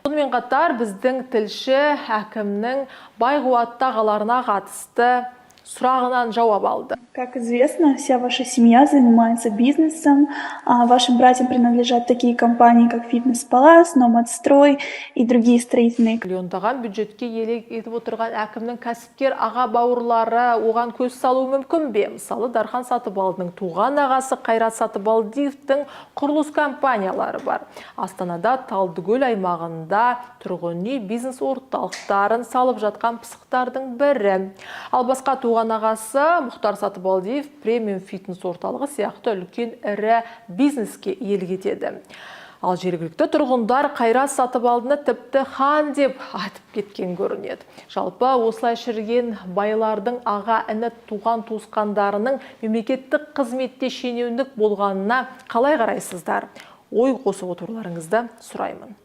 Сонымен қатар біздің тілші әкімнің бай қуатты ағаларына қатысты сұрағынан жауап алды. Как известно, вся ваша семья занимается бизнесом. Вашим братьям принадлежат такие компании, как Fitness Palace, Nomadstroy и другие строительные. Миллиондаған бюджетке иелік етіп отырған әкімнің кәсіпкер аға бауырлары оған көз салуы мүмкін бе? Мысалы, Дархан Сатыбалдының туған ағасы Қайрат Сатыбалдиевтің құрылыс компаниялары бар. Астанада Талдыкөл аймағында тұрғын үй бизнес орталықтарын салып жатқан пысықтардың бірі. Ал басқа туған ағасы Мұхтар Сатыбалдиев премиум фитнес орталығы сияқты үлкен ірі бизнеске иелік етеді. Ал жергілікті тұрғындар Қайрат Сатыбалдыны тіпті хан деп айтып кеткен көрінеді. Жалпы осылай шірген байлардың аға іні туған туысқандарының мемлекеттік қызметте шенеунік болғанына қалай қарайсыздар? Ой қосып отыруларыңызды сұраймын.